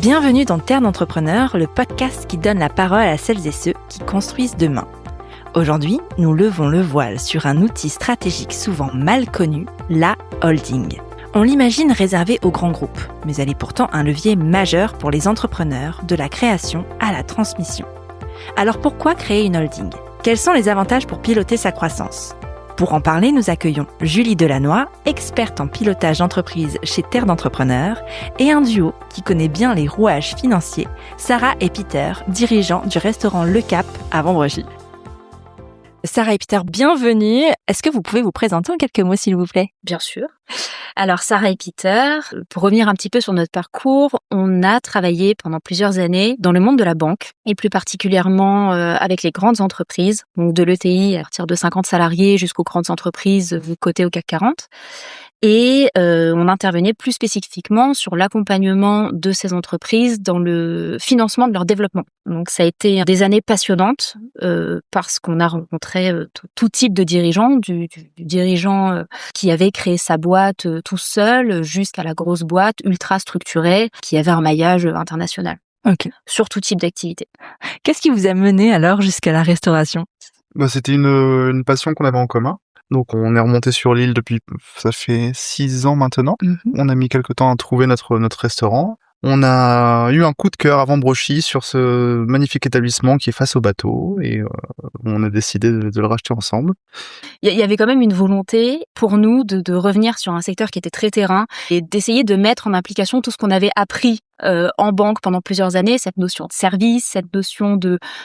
Bienvenue dans Terre d'entrepreneurs, le podcast qui donne la parole à celles et ceux qui construisent demain. Aujourd'hui, nous levons le voile sur un outil stratégique souvent mal connu, la holding. On l'imagine réservée aux grands groupes, mais elle est pourtant un levier majeur pour les entrepreneurs, de la création à la transmission. Alors pourquoi créer une holding ? Quels sont les avantages pour piloter sa croissance ? Pour en parler, nous accueillons Julie Delannoy, experte en pilotage d'entreprise chez Terre d'entrepreneurs, et un duo qui connaît bien les rouages financiers, Sarah et Peter, dirigeants du restaurant Le Cap à Vambrochy. Sarah et Peter, bienvenue. Est-ce que vous pouvez vous présenter en quelques mots, s'il vous plaît ? Bien sûr. Alors, Sarah et Peter, pour revenir un petit peu sur notre parcours, on a travaillé pendant plusieurs années dans le monde de la banque et plus particulièrement avec les grandes entreprises, donc de l'ETI à partir de 50 salariés jusqu'aux grandes entreprises cotées au CAC 40. Et on intervenait plus spécifiquement sur l'accompagnement de ces entreprises dans le financement de leur développement. Donc ça a été des années passionnantes parce qu'on a rencontré tout type de dirigeants, du dirigeant qui avait créé sa boîte tout seul jusqu'à la grosse boîte ultra structurée qui avait un maillage international. Ok. Sur tout type d'activité. Qu'est-ce qui vous a mené alors jusqu'à la restauration ? C'était une passion qu'on avait en commun. Donc on est remonté sur l'île depuis, ça fait 6 ans maintenant. On a mis quelque temps à trouver notre restaurant. On a eu un coup de cœur à Vambrochy sur ce magnifique établissement qui est face au bateau et on a décidé de le racheter ensemble. Il y avait quand même une volonté pour nous de revenir sur un secteur qui était très terrain et d'essayer de mettre en application tout ce qu'on avait appris en banque pendant plusieurs années, cette notion de service, cette notion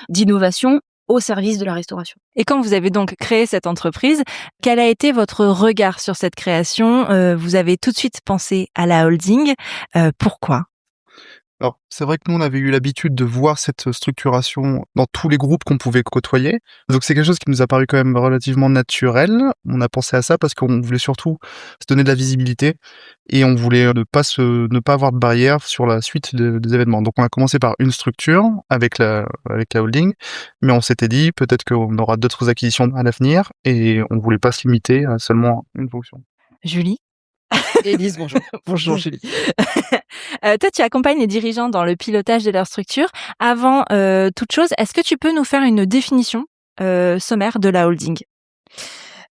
d'innovation au service de la restauration. Et quand vous avez donc créé cette entreprise, quel a été votre regard sur cette création ? Vous avez tout de suite pensé à la holding. Pourquoi ? Alors, c'est vrai que nous, on avait eu l'habitude de voir cette structuration dans tous les groupes qu'on pouvait côtoyer. Donc, c'est quelque chose qui nous a paru quand même relativement naturel. On a pensé à ça parce qu'on voulait surtout se donner de la visibilité et on voulait ne pas avoir de barrière sur la suite des événements. Donc, on a commencé par une structure avec la holding, mais on s'était dit peut-être qu'on aura d'autres acquisitions à l'avenir et on voulait pas se limiter à seulement une fonction. Julie ? Élise, bonjour. Bonjour Julie. Toi, tu accompagnes les dirigeants dans le pilotage de leur structure. Avant toute chose, est-ce que tu peux nous faire une définition sommaire de la holding ?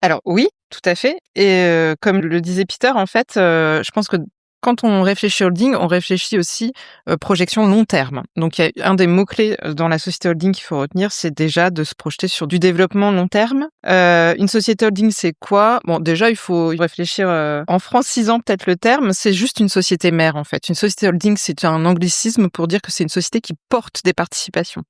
Alors oui, tout à fait. Et comme le disait Peter, en fait, je pense que quand on réfléchit holding, on réfléchit aussi projection long terme. Donc il y a un des mots-clés dans la société holding qu'il faut retenir, c'est déjà de se projeter sur du développement long terme. Une société holding, c'est quoi ? Bon, déjà, il faut réfléchir en francisant peut-être le terme, c'est juste une société mère en fait. Une société holding, c'est un anglicisme pour dire que c'est une société qui porte des participations.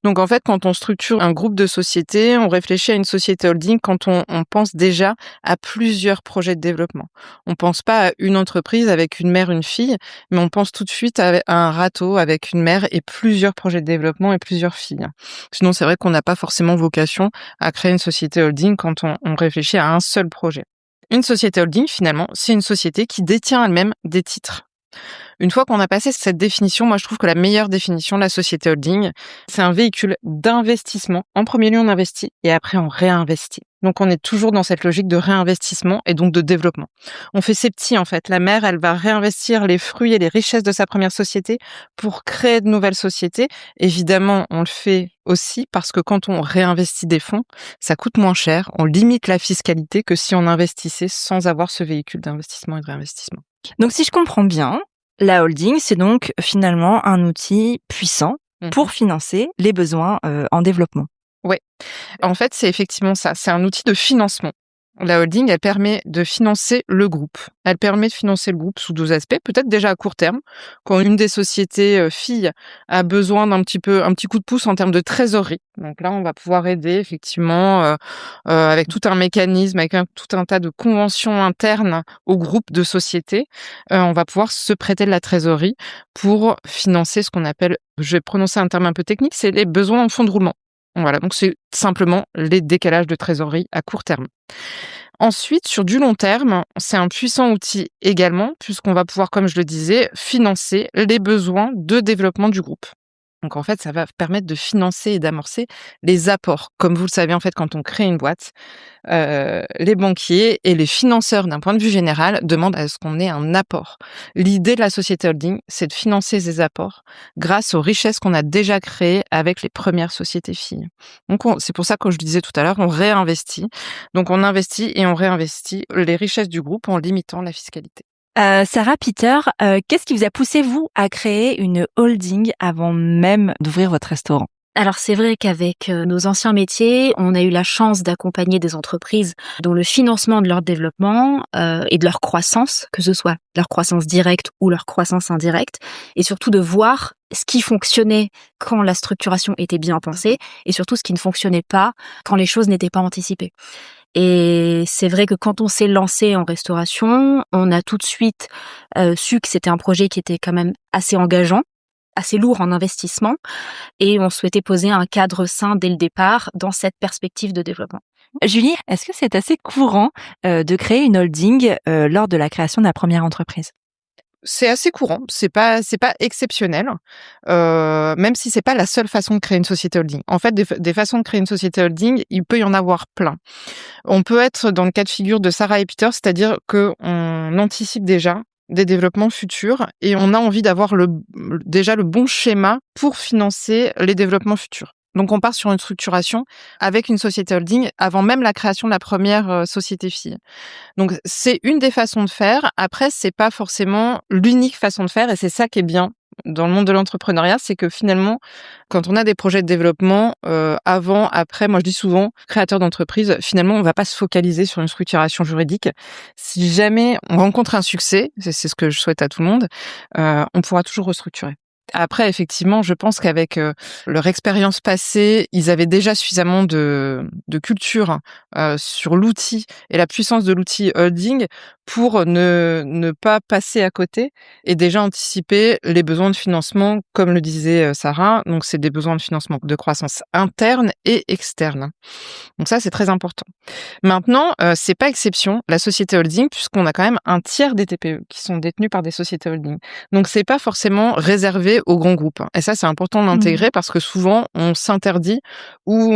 Donc en fait, quand on structure un groupe de sociétés, on réfléchit à une société holding quand on pense déjà à plusieurs projets de développement. On pense pas à une entreprise avec une mère, une fille, mais on pense tout de suite à un râteau avec une mère et plusieurs projets de développement et plusieurs filles. Sinon, c'est vrai qu'on n'a pas forcément vocation à créer une société holding quand on réfléchit à un seul projet. Une société holding, finalement, c'est une société qui détient elle-même des titres. Une fois qu'on a passé cette définition, moi je trouve que la meilleure définition de la société holding, c'est un véhicule d'investissement. En premier lieu, on investit et après on réinvestit. Donc on est toujours dans cette logique de réinvestissement et donc de développement. On fait ses petits en fait. La mère, elle va réinvestir les fruits et les richesses de sa première société pour créer de nouvelles sociétés. Évidemment, on le fait aussi parce que quand on réinvestit des fonds, ça coûte moins cher. On limite la fiscalité que si on investissait sans avoir ce véhicule d'investissement et de réinvestissement. Donc si je comprends bien, la holding, c'est donc finalement un outil puissant pour financer les besoins en développement. Oui, en fait, c'est effectivement ça. C'est un outil de financement. La holding, elle permet de financer le groupe. Elle permet de financer le groupe sous 2 aspects, peut-être déjà à court terme, quand une des sociétés filles a besoin un petit coup de pouce en termes de trésorerie. Donc là, on va pouvoir aider effectivement avec tout un mécanisme, avec tout un tas de conventions internes au groupe de sociétés. On va pouvoir se prêter de la trésorerie pour financer ce qu'on appelle, je vais prononcer un terme un peu technique, c'est les besoins en fonds de roulement. Voilà, donc c'est simplement les décalages de trésorerie à court terme. Ensuite, sur du long terme, c'est un puissant outil également, puisqu'on va pouvoir, comme je le disais, financer les besoins de développement du groupe. Donc en fait, ça va permettre de financer et d'amorcer les apports. Comme vous le savez, en fait, quand on crée une boîte, les banquiers et les financeurs, d'un point de vue général, demandent à ce qu'on ait un apport. L'idée de la société holding, c'est de financer ces apports grâce aux richesses qu'on a déjà créées avec les premières sociétés filles. Donc c'est pour ça que je disais tout à l'heure, on réinvestit. Donc on investit et on réinvestit les richesses du groupe en limitant la fiscalité. Sarah, Peter, qu'est-ce qui vous a poussé, vous, à créer une holding avant même d'ouvrir votre restaurant? Alors c'est vrai qu'avec nos anciens métiers, on a eu la chance d'accompagner des entreprises dont le financement de leur développement et de leur croissance, que ce soit leur croissance directe ou leur croissance indirecte, et surtout de voir ce qui fonctionnait quand la structuration était bien pensée, et surtout ce qui ne fonctionnait pas quand les choses n'étaient pas anticipées. Et c'est vrai que quand on s'est lancé en restauration, on a tout de suite su que c'était un projet qui était quand même assez engageant, assez lourd en investissement, et on souhaitait poser un cadre sain dès le départ dans cette perspective de développement. Julie, est-ce que c'est assez courant de créer une holding lors de la création de la première entreprise? C'est assez courant, c'est pas exceptionnel, même si c'est pas la seule façon de créer une société holding. En fait, des façons de créer une société holding, il peut y en avoir plein. On peut être dans le cas de figure de Sarah et Peter, c'est-à-dire que on anticipe déjà des développements futurs et on a envie d'avoir déjà le bon schéma pour financer les développements futurs. Donc, on part sur une structuration avec une société holding avant même la création de la première société fille. Donc, c'est une des façons de faire. Après, c'est pas forcément l'unique façon de faire et c'est ça qui est bien dans le monde de l'entrepreneuriat, c'est que finalement, quand on a des projets de développement, avant, après, moi je dis souvent, créateur d'entreprise, finalement, on va pas se focaliser sur une structuration juridique. Si jamais on rencontre un succès, c'est ce que je souhaite à tout le monde, on pourra toujours restructurer. Après, effectivement, je pense qu'avec leur expérience passée, ils avaient déjà suffisamment de culture sur l'outil et la puissance de l'outil holding pour ne pas passer à côté et déjà anticiper les besoins de financement, comme le disait Sarah. Donc, c'est des besoins de financement de croissance interne et externe. Donc ça, c'est très important. Maintenant, c'est pas exception, la société holding, puisqu'on a quand même un tiers des TPE qui sont détenus par des sociétés holding. Donc, c'est pas forcément réservé aux grands groupes. Et ça, c'est important de l'intégrer parce que souvent, on s'interdit ou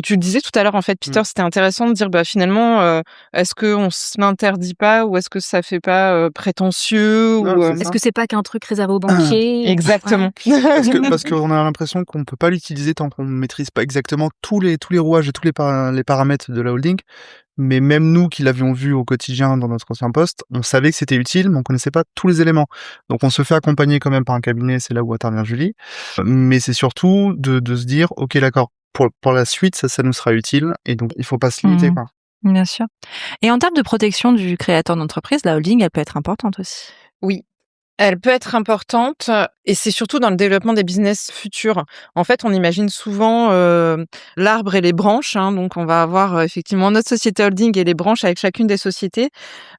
tu le disais tout à l'heure, en fait, Peter, c'était intéressant de dire, finalement, est-ce qu'on se l'interdit pas ou est-ce que ça fait pas prétentieux ou est-ce que c'est pas qu'un truc réservé aux banquiers? Exactement. Parce qu'on a l'impression qu'on peut pas l'utiliser tant qu'on ne maîtrise pas exactement tous les rouages et tous les paramètres de la holding. Mais même nous qui l'avions vu au quotidien dans notre ancien poste, on savait que c'était utile, mais on connaissait pas tous les éléments. Donc on se fait accompagner quand même par un cabinet, c'est là où intervient Julie. Mais c'est surtout de se dire, ok, d'accord, pour la suite, ça nous sera utile, et donc il faut pas se limiter, quoi. Bien sûr. Et en termes de protection du créateur d'entreprise, la holding, elle peut être importante aussi. Oui. Elle peut être importante et c'est surtout dans le développement des business futurs. En fait, on imagine souvent l'arbre et les branches. Donc, on va avoir effectivement notre société holding et les branches avec chacune des sociétés.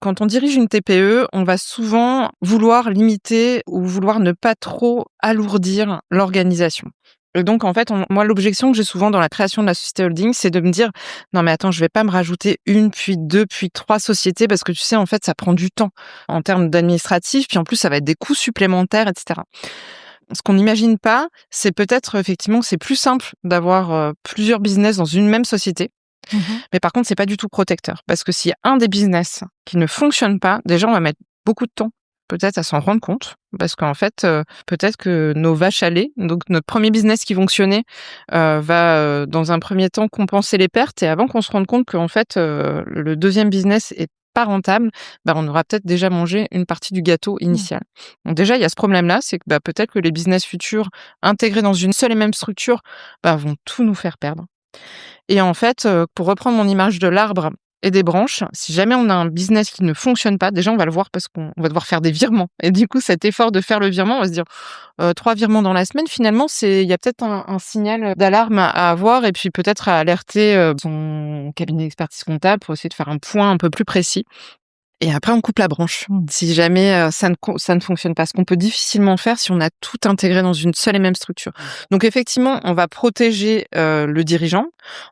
Quand on dirige une TPE, on va souvent vouloir limiter ou vouloir ne pas trop alourdir l'organisation. Et donc, en fait, moi, l'objection que j'ai souvent dans la création de la société holding, c'est de me dire, non, mais attends, je vais pas me rajouter une, puis deux, puis trois sociétés parce que tu sais, en fait, ça prend du temps en termes d'administratif, puis en plus, ça va être des coûts supplémentaires, etc. Ce qu'on n'imagine pas, c'est peut-être effectivement que c'est plus simple d'avoir plusieurs business dans une même société. Mais par contre, c'est pas du tout protecteur parce que s'il y a un des business qui ne fonctionne pas, déjà, on va mettre beaucoup de temps peut-être à s'en rendre compte, parce qu'en fait, peut-être que nos vaches à lait, donc notre premier business qui fonctionnait, va dans un premier temps compenser les pertes, et avant qu'on se rende compte qu'en fait, le deuxième business est pas rentable, on aura peut-être déjà mangé une partie du gâteau initial. Donc déjà, il y a ce problème-là, c'est que peut-être que les business futurs intégrés dans une seule et même structure vont tout nous faire perdre. Et en fait, pour reprendre mon image de l'arbre et des branches, si jamais on a un business qui ne fonctionne pas, déjà on va le voir parce qu'on va devoir faire des virements. Et du coup, cet effort de faire le virement, on va se dire 3 virements dans la semaine, finalement, il y a peut-être un signal d'alarme à avoir et puis peut-être à alerter son cabinet d'expertise comptable pour essayer de faire un point un peu plus précis. Et après, on coupe la branche. Si jamais ça ne fonctionne pas, ce qu'on peut difficilement faire si on a tout intégré dans une seule et même structure. Donc effectivement, on va protéger le dirigeant,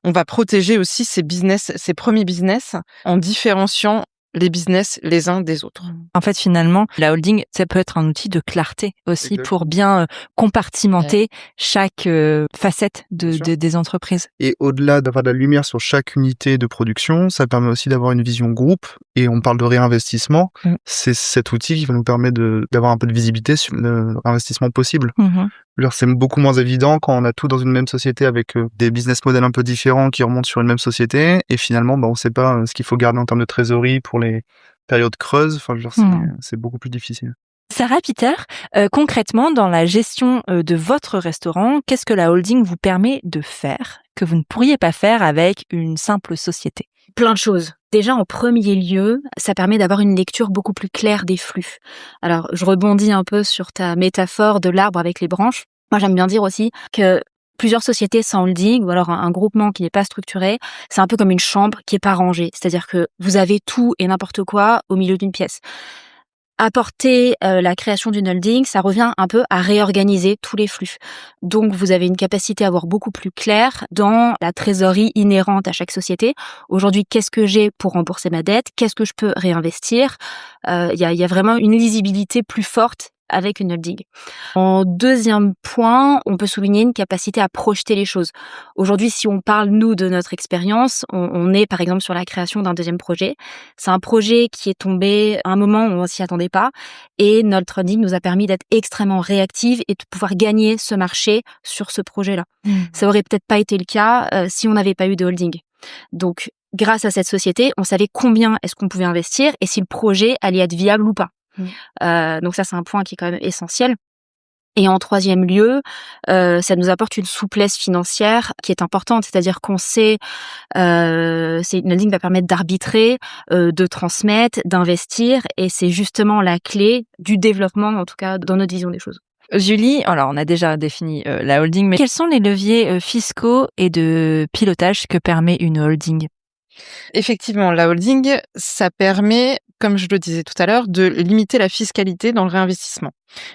on va protéger aussi ses premiers business en différenciant les business les uns des autres. En fait, finalement, la holding, ça peut être un outil de clarté aussi pour bien compartimenter chaque facette des entreprises. Et au-delà d'avoir de la lumière sur chaque unité de production, ça permet aussi d'avoir une vision groupe. Et on parle de réinvestissement. C'est cet outil qui va nous permettre d'avoir un peu de visibilité sur le réinvestissement possible. C'est beaucoup moins évident quand on a tout dans une même société avec des business models un peu différents qui remontent sur une même société. Et finalement, on ne sait pas ce qu'il faut garder en termes de trésorerie pour les périodes creuses. Enfin, c'est beaucoup plus difficile. Sarah, Peter, concrètement, dans la gestion de votre restaurant, qu'est-ce que la holding vous permet de faire que vous ne pourriez pas faire avec une simple société? Plein de choses. Déjà, en premier lieu, ça permet d'avoir une lecture beaucoup plus claire des flux. Alors, je rebondis un peu sur ta métaphore de l'arbre avec les branches. Moi, j'aime bien dire aussi que plusieurs sociétés sans holding ou alors un groupement qui n'est pas structuré, c'est un peu comme une chambre qui est pas rangée. C'est-à-dire que vous avez tout et n'importe quoi au milieu d'une pièce. Apporter la création d'une holding, ça revient un peu à réorganiser tous les flux. Donc, vous avez une capacité à voir beaucoup plus clair dans la trésorerie inhérente à chaque société. Aujourd'hui, qu'est-ce que j'ai pour rembourser ma dette? Qu'est-ce que je peux réinvestir? Il y a vraiment une lisibilité plus forte avec une holding. En deuxième point, on peut souligner une capacité à projeter les choses. Aujourd'hui, si on parle, nous, de notre expérience, on est par exemple sur la création d'un deuxième projet. C'est un projet qui est tombé à un moment où on s'y attendait pas et notre holding nous a permis d'être extrêmement réactive et de pouvoir gagner ce marché sur ce projet-là. Ça aurait peut-être pas été le cas si on n'avait pas eu de holding. Donc, grâce à cette société, on savait combien est-ce qu'on pouvait investir et si le projet allait être viable ou pas. Donc ça, c'est un point qui est quand même essentiel. Et en troisième lieu, ça nous apporte une souplesse financière qui est importante, c'est-à-dire qu'on sait, une holding va permettre d'arbitrer, de transmettre, d'investir, et c'est justement la clé du développement, en tout cas dans notre vision des choses. Julie, alors on a déjà défini la holding, mais quels sont les leviers fiscaux et de pilotage que permet une holding ? Effectivement, la holding, ça permet, comme je le disais tout à l'heure, de limiter la fiscalité dans le réinvestissement.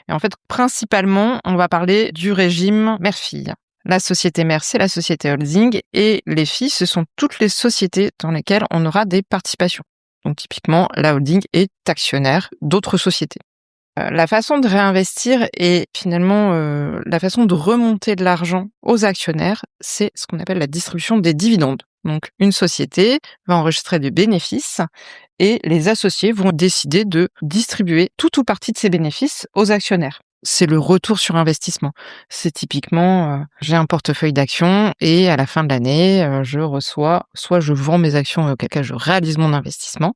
Et en fait, principalement, on va parler du régime mère-fille. La société mère, c'est la société holding, et les filles, ce sont toutes les sociétés dans lesquelles on aura des participations. Donc typiquement, la holding est actionnaire d'autres sociétés. La façon de réinvestir et finalement la façon de remonter de l'argent aux actionnaires, c'est ce qu'on appelle la distribution des dividendes. Donc une société va enregistrer des bénéfices et les associés vont décider de distribuer tout ou partie de ces bénéfices aux actionnaires. C'est le retour sur investissement. C'est typiquement, j'ai un portefeuille d'actions et à la fin de l'année, je reçois, soit je vends mes actions et auquel cas je réalise mon investissement.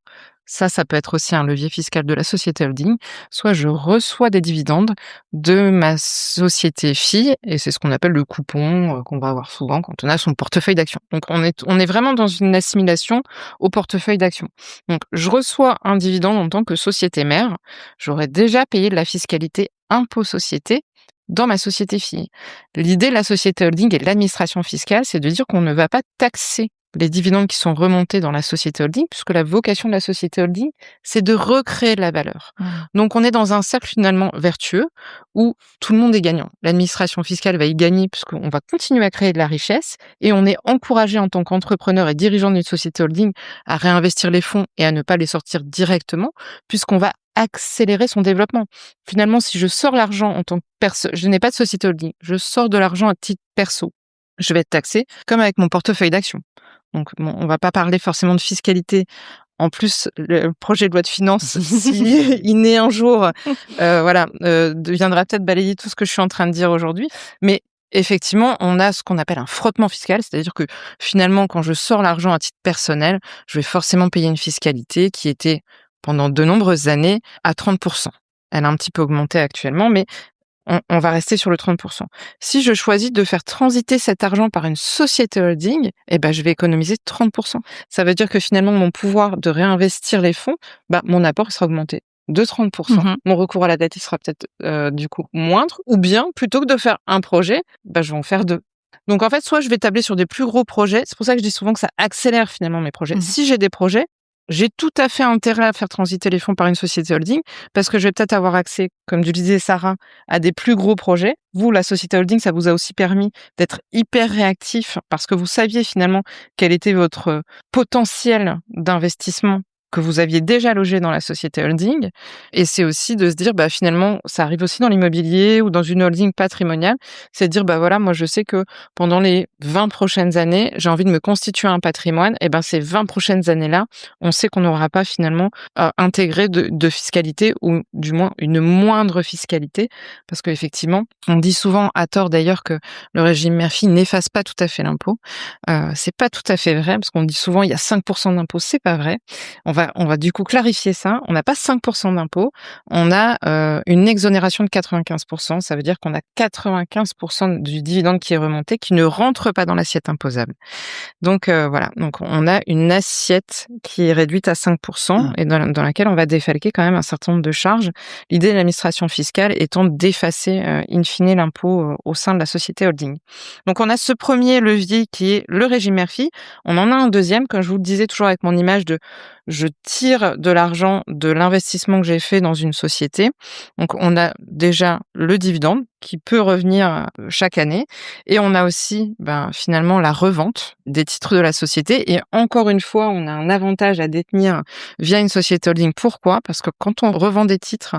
Ça peut être aussi un levier fiscal de la société holding. Soit je reçois des dividendes de ma société fille, et c'est ce qu'on appelle le coupon qu'on va avoir souvent quand on a son portefeuille d'actions. Donc on est vraiment dans une assimilation au portefeuille d'actions. Donc je reçois un dividende en tant que société mère, j'aurais déjà payé de la fiscalité impôt société dans ma société fille. L'idée de la société holding et de l'administration fiscale, c'est de dire qu'on ne va pas taxer les dividendes qui sont remontés dans la société holding, puisque la vocation de la société holding, c'est de recréer de la valeur. Donc on est dans un cercle finalement vertueux où tout le monde est gagnant. L'administration fiscale va y gagner puisqu'on va continuer à créer de la richesse et on est encouragé en tant qu'entrepreneur et dirigeant d'une société holding à réinvestir les fonds et à ne pas les sortir directement, puisqu'on va accélérer son développement. Finalement, si je sors l'argent en tant que personne, je n'ai pas de société holding, je sors de l'argent à titre perso, je vais être taxé comme avec mon portefeuille d'actions. Donc, bon, on va pas parler forcément de fiscalité. En plus, le projet de loi de finances, si il naît un jour, deviendra peut-être balayer tout ce que je suis en train de dire aujourd'hui. Mais effectivement, on a ce qu'on appelle un frottement fiscal, c'est-à-dire que finalement, quand je sors l'argent à titre personnel, je vais forcément payer une fiscalité qui était pendant de nombreuses années à 30%. Elle a un petit peu augmenté actuellement, mais on va rester sur le 30%. Si je choisis de faire transiter cet argent par une société holding, je vais économiser 30%. Ça veut dire que finalement, mon pouvoir de réinvestir les fonds, mon apport sera augmenté de 30%. Mon recours à la dette, il sera peut-être du coup moindre. Ou bien, plutôt que de faire un projet, je vais en faire 2. Donc en fait, soit je vais tabler sur des plus gros projets. C'est pour ça que je dis souvent que ça accélère finalement mes projets. Si j'ai des projets, j'ai tout à fait intérêt à faire transiter les fonds par une société holding parce que je vais peut-être avoir accès, comme tu le disais Sarah, à des plus gros projets. Vous, la société holding, ça vous a aussi permis d'être hyper réactif parce que vous saviez finalement quel était votre potentiel d'investissement que vous aviez déjà logé dans la société holding. Et c'est aussi de se dire, finalement, ça arrive aussi dans l'immobilier ou dans une holding patrimoniale, c'est de dire, voilà, moi, je sais que pendant les 20 prochaines années, j'ai envie de me constituer un patrimoine. Et ces 20 prochaines années-là, on sait qu'on n'aura pas finalement intégré de fiscalité ou du moins une moindre fiscalité. Parce qu'effectivement, on dit souvent à tort d'ailleurs que le régime Murphy n'efface pas tout à fait l'impôt. C'est pas tout à fait vrai parce qu'on dit souvent il y a 5% d'impôt, c'est pas vrai. On va du coup clarifier ça. On n'a pas 5% d'impôt, on a une exonération de 95%. Ça veut dire qu'on a 95% du dividende qui est remonté qui ne rentre pas dans l'assiette imposable. Donc voilà, donc on a une assiette qui est réduite à 5% et dans laquelle on va défalquer quand même un certain nombre de charges. L'idée de l'administration fiscale étant d'effacer in fine l'impôt au sein de la société holding. Donc on a ce premier levier qui est le régime Murphy. On en a un deuxième, comme je vous le disais toujours avec mon image de je tire de l'argent de l'investissement que j'ai fait dans une société. Donc on a déjà le dividende qui peut revenir chaque année et on a aussi finalement la revente des titres de la société et encore une fois on a un avantage à détenir via une société holding. Pourquoi ? Parce que quand on revend des titres,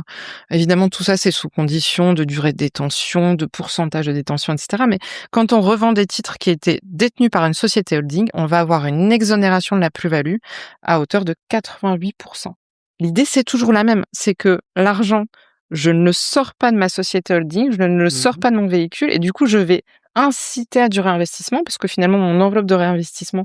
évidemment tout ça c'est sous condition de durée de détention, de pourcentage de détention, etc. Mais quand on revend des titres qui étaient détenus par une société holding, on va avoir une exonération de la plus-value à hauteur de 88%. L'idée c'est toujours la même, c'est que l'argent je ne le sors pas de ma société holding, je ne le sors pas de mon véhicule et du coup, je vais inciter à du réinvestissement parce que finalement, mon enveloppe de réinvestissement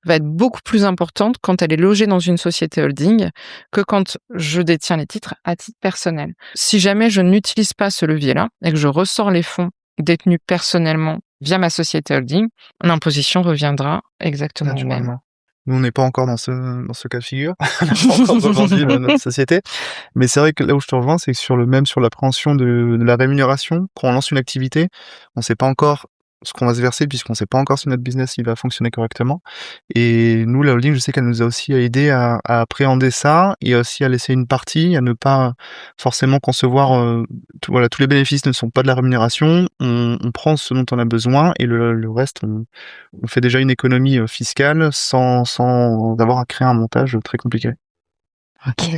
va être beaucoup plus importante quand elle est logée dans une société holding que quand je détiens les titres à titre personnel. Si jamais je n'utilise pas ce levier-là et que je ressors les fonds détenus personnellement via ma société holding, l'imposition reviendra exactement au même. Nous, on n'est pas encore dans ce cas de figure. On n'a pas encore revendu notre société. Mais c'est vrai que là où je te rejoins, c'est que sur l'appréhension de la rémunération, quand on lance une activité, on ne sait pas encore ce qu'on va se verser puisqu'on ne sait pas encore si notre business il va fonctionner correctement. Et nous, la holding, je sais qu'elle nous a aussi aidé à appréhender ça et aussi à laisser une partie, à ne pas forcément concevoir tous les bénéfices ne sont pas de la rémunération. On prend ce dont on a besoin et le reste, on fait déjà une économie fiscale sans avoir à créer un montage très compliqué. Ok.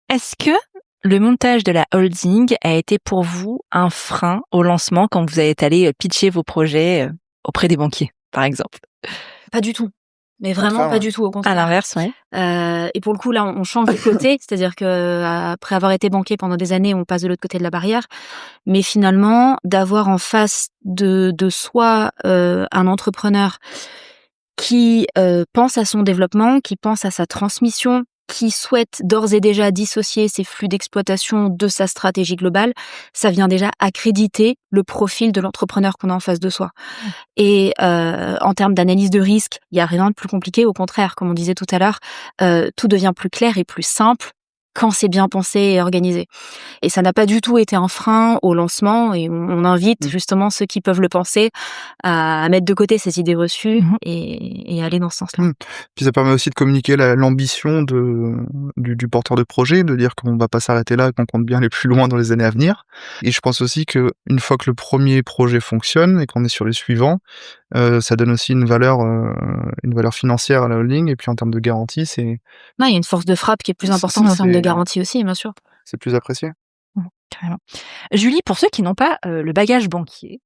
Est-ce que le montage de la holding a été pour vous un frein au lancement quand vous êtes allé pitcher vos projets auprès des banquiers, par exemple ? Pas du tout. Mais vraiment pas du tout, au contraire. À l'inverse, oui. Et pour le coup, là, on change de côté, c'est-à-dire que après avoir été banquier pendant des années, on passe de l'autre côté de la barrière. Mais finalement, d'avoir en face de soi un entrepreneur qui pense à son développement, qui pense à sa transmission, qui souhaite d'ores et déjà dissocier ses flux d'exploitation de sa stratégie globale, ça vient déjà accréditer le profil de l'entrepreneur qu'on a en face de soi. Et en termes d'analyse de risque, il y a rien de plus compliqué. Au contraire, comme on disait tout à l'heure, tout devient plus clair et plus simple quand c'est bien pensé et organisé. Et ça n'a pas du tout été un frein au lancement et on invite justement ceux qui peuvent le penser à mettre de côté ces idées reçues et aller dans ce sens-là. Puis ça permet aussi de communiquer l'ambition du porteur de projet, de dire qu'on va pas s'arrêter là, qu'on compte bien aller plus loin dans les années à venir. Et je pense aussi que une fois que le premier projet fonctionne et qu'on est sur les suivants, ça donne aussi une valeur financière à la holding et puis en termes de garantie, Non, il y a une force de frappe qui est plus importante en termes de garantie aussi, bien sûr. C'est plus apprécié. Carrément. Julie, pour ceux qui n'ont pas le bagage banquier,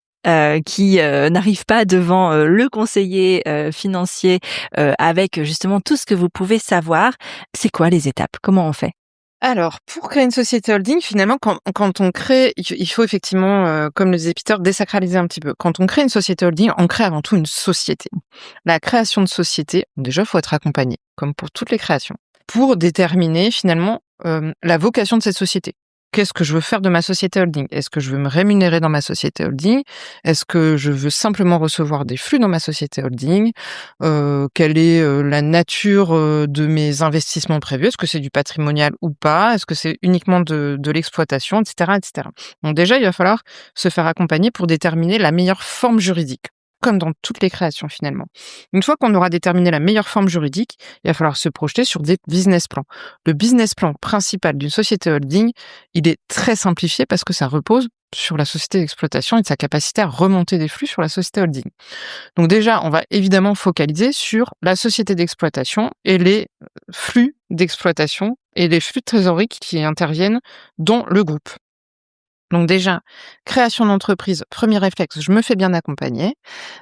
qui n'arrivent pas devant le conseiller financier avec justement tout ce que vous pouvez savoir, c'est quoi les étapes ? Comment on fait ? Alors, pour créer une société holding, finalement, quand on crée, il faut effectivement, comme le disait Peter, désacraliser un petit peu. Quand on crée une société holding, on crée avant tout une société. La création de société, déjà, il faut être accompagné, comme pour toutes les créations, pour déterminer finalement la vocation de cette société. Qu'est-ce que je veux faire de ma société holding ? Est-ce que je veux me rémunérer dans ma société holding ? Est-ce que je veux simplement recevoir des flux dans ma société holding ? Quelle est la nature de mes investissements prévus ? Est-ce que c'est du patrimonial ou pas ? Est-ce que c'est uniquement de l'exploitation, etc., etc. Donc déjà, il va falloir se faire accompagner pour déterminer la meilleure forme juridique. comme dans toutes les créations finalement. Une fois qu'on aura déterminé la meilleure forme juridique, il va falloir se projeter sur des business plans. Le business plan principal d'une société holding, il est très simplifié parce que ça repose sur la société d'exploitation et de sa capacité à remonter des flux sur la société holding. Donc déjà, on va évidemment focaliser sur la société d'exploitation et les flux d'exploitation et les flux de trésorerie qui interviennent dans le groupe. Donc déjà, création d'entreprise, premier réflexe, je me fais bien accompagner.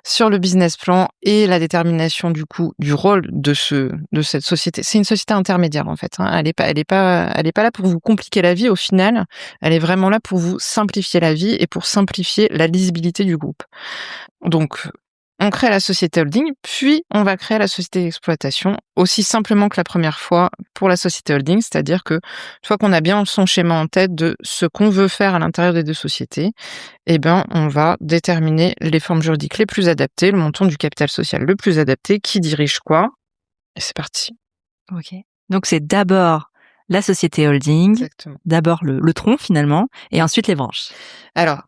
Sur le business plan et la détermination du coup du rôle de cette société. C'est une société intermédiaire en fait. Elle est pas là pour vous compliquer la vie au final. Elle est vraiment là pour vous simplifier la vie et pour simplifier la lisibilité du groupe. Donc on crée la société holding, puis on va créer la société d'exploitation aussi simplement que la première fois pour la société holding, c'est-à-dire que une fois qu'on a bien son schéma en tête de ce qu'on veut faire à l'intérieur des deux sociétés, on va déterminer les formes juridiques les plus adaptées, le montant du capital social le plus adapté, qui dirige quoi, et c'est parti. Ok. Donc c'est d'abord la société holding, Exactement. D'abord le tronc finalement, et ensuite les branches. Alors,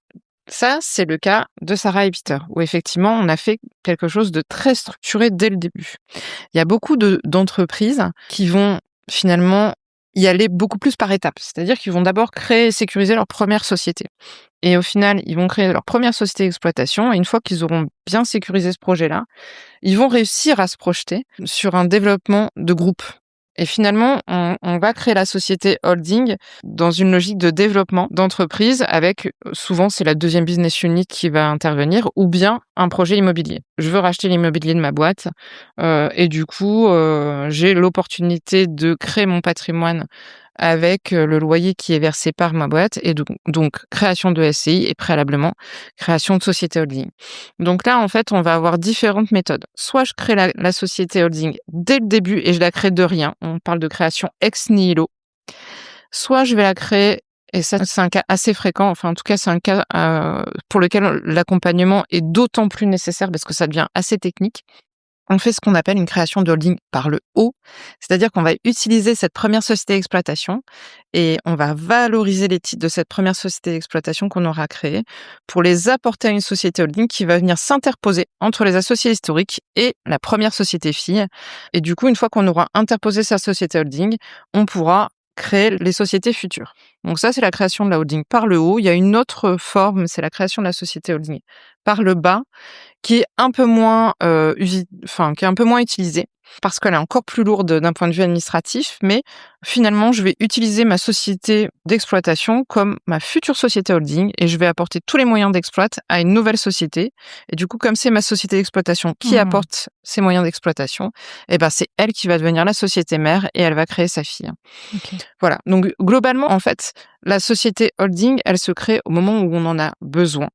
ça, c'est le cas de Sarah et Peter, où effectivement, on a fait quelque chose de très structuré dès le début. Il y a beaucoup d'entreprises qui vont finalement y aller beaucoup plus par étapes. C'est-à-dire qu'ils vont d'abord créer et sécuriser leur première société. Et au final, ils vont créer leur première société d'exploitation. Et une fois qu'ils auront bien sécurisé ce projet-là, ils vont réussir à se projeter sur un développement de groupe. Et finalement, on va créer la société holding dans une logique de développement d'entreprise avec, souvent, c'est la deuxième business unit qui va intervenir, ou bien un projet immobilier. Je veux racheter l'immobilier de ma boîte et du coup, j'ai l'opportunité de créer mon patrimoine avec le loyer qui est versé par ma boîte et donc création de SCI et préalablement création de société holding. Donc là, en fait, on va avoir différentes méthodes. Soit je crée la société holding dès le début et je la crée de rien. On parle de création ex nihilo. Soit je vais la créer, et ça, c'est un cas assez fréquent. Enfin, en tout cas, c'est un cas pour lequel l'accompagnement est d'autant plus nécessaire parce que ça devient assez technique. On fait ce qu'on appelle une création de holding par le haut, c'est-à-dire qu'on va utiliser cette première société d'exploitation et on va valoriser les titres de cette première société d'exploitation qu'on aura créée pour les apporter à une société holding qui va venir s'interposer entre les associés historiques et la première société fille. Et du coup, une fois qu'on aura interposé sa société holding, on pourra créer les sociétés futures. Donc ça, c'est la création de la holding par le haut. Il y a une autre forme, c'est la création de la société holding par le bas, qui est un peu moins utilisée parce qu'elle est encore plus lourde d'un point de vue administratif, mais finalement, je vais utiliser ma société d'exploitation comme ma future société holding et je vais apporter tous les moyens d'exploit à une nouvelle société. Et du coup, comme c'est ma société d'exploitation qui apporte ces moyens d'exploitation, c'est elle qui va devenir la société mère et elle va créer sa fille. Okay. Voilà. Donc, globalement, en fait, la société holding, elle se crée au moment où on en a besoin,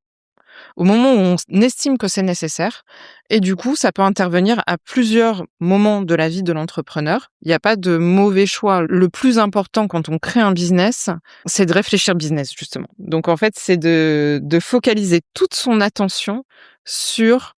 au moment où on estime que c'est nécessaire. Et du coup, ça peut intervenir à plusieurs moments de la vie de l'entrepreneur. Il n'y a pas de mauvais choix. Le plus important quand on crée un business, c'est de réfléchir business, justement. Donc, en fait, c'est de focaliser toute son attention sur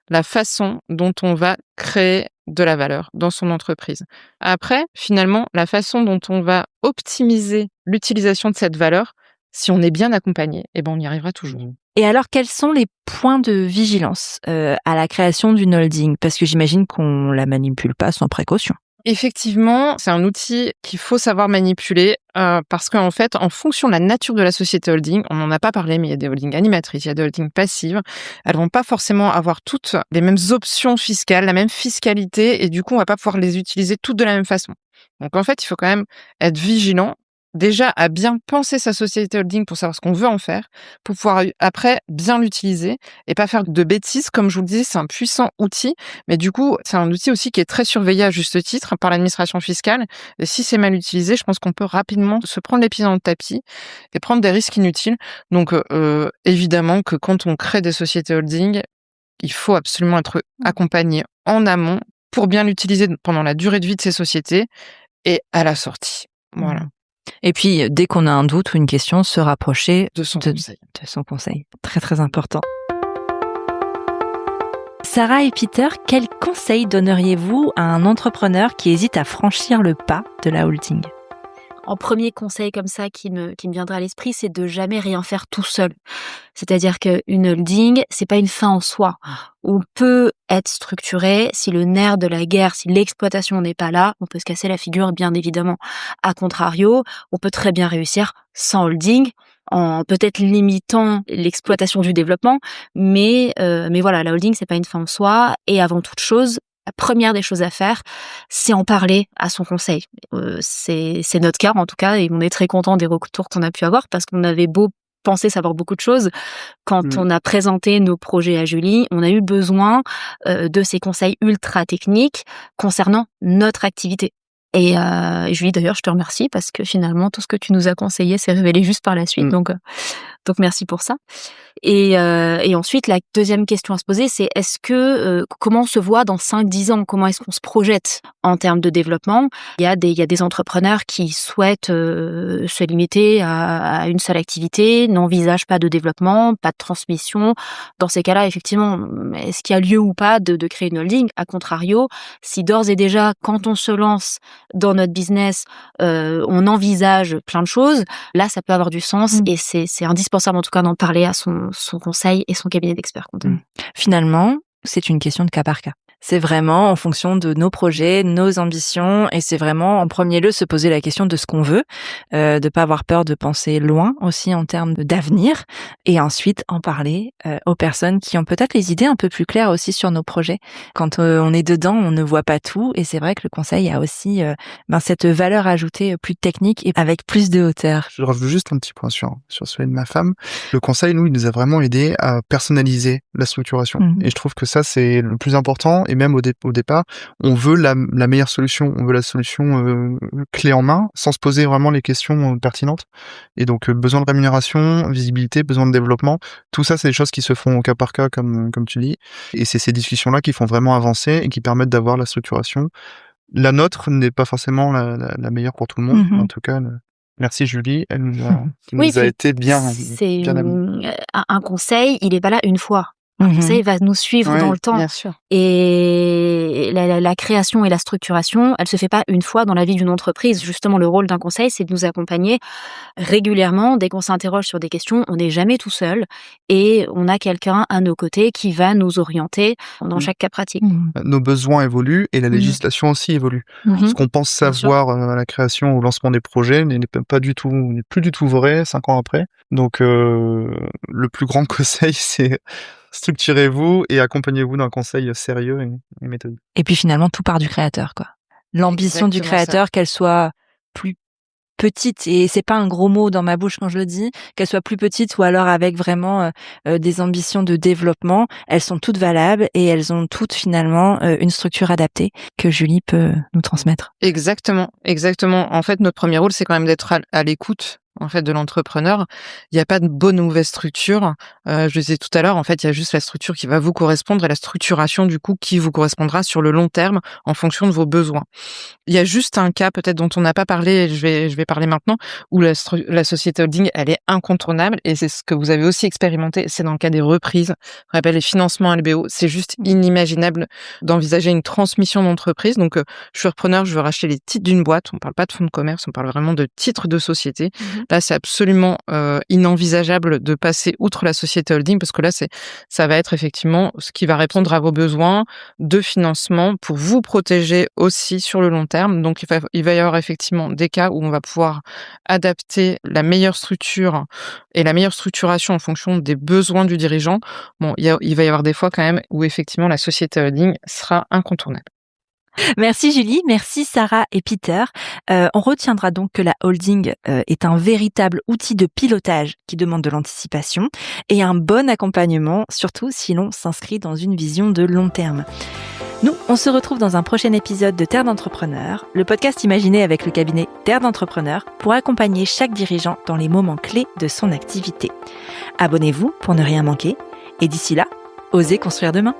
la façon dont on va créer de la valeur dans son entreprise. Après, finalement, la façon dont on va optimiser l'utilisation de cette valeur, si on est bien accompagné, on y arrivera toujours. Et alors, quels sont les points de vigilance à la création d'une holding? Parce que j'imagine qu'on la manipule pas sans précaution. Effectivement, c'est un outil qu'il faut savoir manipuler parce qu'en fait, en fonction de la nature de la société holding, on n'en a pas parlé, mais il y a des holdings animatrices, il y a des holdings passives. Elles vont pas forcément avoir toutes les mêmes options fiscales, la même fiscalité, et du coup, on va pas pouvoir les utiliser toutes de la même façon. Donc en fait, il faut quand même être vigilant. Déjà, à bien penser sa société holding pour savoir ce qu'on veut en faire, pour pouvoir après bien l'utiliser et pas faire de bêtises. Comme je vous le disais, c'est un puissant outil, mais du coup, c'est un outil aussi qui est très surveillé à juste titre par l'administration fiscale. Et si c'est mal utilisé, je pense qu'on peut rapidement se prendre les pieds dans le tapis et prendre des risques inutiles. Donc, évidemment que quand on crée des sociétés holding, il faut absolument être accompagné en amont pour bien l'utiliser pendant la durée de vie de ces sociétés et à la sortie. Voilà. Et puis, dès qu'on a un doute ou une question, se rapprocher de son conseil. Très, très important. Sarah et Peter, quels conseils donneriez-vous à un entrepreneur qui hésite à franchir le pas de la holding ? en premier conseil comme ça qui me viendrait à l'esprit, c'est de jamais rien faire tout seul. C'est-à-dire qu'une holding, c'est pas une fin en soi. On peut être structuré si le nerf de la guerre, si l'exploitation n'est pas là, on peut se casser la figure, bien évidemment. A contrario, on peut très bien réussir sans holding, en peut-être limitant l'exploitation du développement, mais voilà, la holding, c'est pas une fin en soi, et avant toute chose, la première des choses à faire, c'est en parler à son conseil. C'est notre cas, en tout cas, et on est très content des retours qu'on a pu avoir, parce qu'on avait beau penser savoir beaucoup de choses. Quand on a présenté nos projets à Julie, on a eu besoin de ses conseils ultra techniques concernant notre activité. Et Julie, d'ailleurs, je te remercie parce que finalement, tout ce que tu nous as conseillé s'est révélé juste par la suite. Donc merci pour ça. Et ensuite, la deuxième question à se poser, c'est est-ce que comment on se voit dans 5-10 ans? Comment est-ce qu'on se projette en termes de développement? Il y a des entrepreneurs qui souhaitent se limiter à une seule activité, n'envisagent pas de développement, pas de transmission. Dans ces cas-là, effectivement, est-ce qu'il y a lieu ou pas de créer une holding? A contrario, si d'ores et déjà, quand on se lance dans notre business, on envisage plein de choses, là, ça peut avoir du sens et c'est indispensable en tout cas d'en parler à son conseil et son cabinet d'experts comptables. Finalement, c'est une question de cas par cas. C'est vraiment en fonction de nos projets, nos ambitions, et c'est vraiment en premier lieu se poser la question de ce qu'on veut, de pas avoir peur de penser loin aussi en termes d'avenir, et ensuite en parler aux personnes qui ont peut-être les idées un peu plus claires aussi sur nos projets. Quand on est dedans, on ne voit pas tout, et c'est vrai que le conseil a aussi cette valeur ajoutée plus technique et avec plus de hauteur. Je rajoute juste un petit point sur celui de ma femme. Le conseil, nous, il nous a vraiment aidé à personnaliser la structuration. Et je trouve que ça, c'est le plus important. Et même au départ, on veut la meilleure solution. On veut la solution clé en main, sans se poser vraiment les questions pertinentes. Et donc, besoin de rémunération, visibilité, besoin de développement. Tout ça, c'est des choses qui se font au cas par cas, comme tu dis. Et c'est ces discussions-là qui font vraiment avancer et qui permettent d'avoir la structuration. La nôtre n'est pas forcément la meilleure pour tout le monde. En tout cas, merci Julie, elle nous a été bien. C'est bien un conseil, il est pas là une fois. Un conseil va nous suivre dans le temps. Bien sûr. Et la création et la structuration, elle se fait pas une fois dans la vie d'une entreprise. Justement, le rôle d'un conseil, c'est de nous accompagner régulièrement. Dès qu'on s'interroge sur des questions, on n'est jamais tout seul et on a quelqu'un à nos côtés qui va nous orienter dans chaque cas pratique. Nos besoins évoluent et la législation aussi évolue. Ce qu'on pense savoir à la création, au lancement des projets n'est plus du tout vrai 5 ans après. Donc, le plus grand conseil, c'est structurez-vous et accompagnez-vous d'un conseil sérieux et méthodique. Et puis finalement, tout part du créateur, quoi. L'ambition du créateur, qu'elle soit plus petite, et c'est pas un gros mot dans ma bouche quand je le dis, qu'elle soit plus petite ou alors avec vraiment des ambitions de développement, elles sont toutes valables et elles ont toutes finalement une structure adaptée que Julie peut nous transmettre. Exactement. En fait, notre premier rôle, c'est quand même d'être à l'écoute en fait de l'entrepreneur. Il n'y a pas de bonne ou mauvaise structure. Je le disais tout à l'heure, en fait, il y a juste la structure qui va vous correspondre et la structuration du coup qui vous correspondra sur le long terme en fonction de vos besoins. Il y a juste un cas peut-être dont on n'a pas parlé, et je vais parler maintenant, où la société holding, elle est incontournable et c'est ce que vous avez aussi expérimenté, c'est dans le cas des reprises. On appelle les financements LBO. C'est juste inimaginable d'envisager une transmission d'entreprise. Donc, je suis repreneur, je veux racheter les titres d'une boîte. On parle pas de fonds de commerce, on parle vraiment de titres de société. Là, c'est absolument inenvisageable de passer outre la société holding parce que là, ça va être effectivement ce qui va répondre à vos besoins de financement pour vous protéger aussi sur le long terme. Donc, il va y avoir effectivement des cas où on va pouvoir adapter la meilleure structure et la meilleure structuration en fonction des besoins du dirigeant. Bon, il va y avoir des fois quand même où effectivement la société holding sera incontournable. Merci Julie, merci Sarah et Peter. On retiendra donc que la holding est un véritable outil de pilotage qui demande de l'anticipation et un bon accompagnement, surtout si l'on s'inscrit dans une vision de long terme. Nous, on se retrouve dans un prochain épisode de Terre d'entrepreneurs, le podcast imaginé avec le cabinet Terre d'entrepreneurs pour accompagner chaque dirigeant dans les moments clés de son activité. Abonnez-vous pour ne rien manquer et d'ici là, osez construire demain.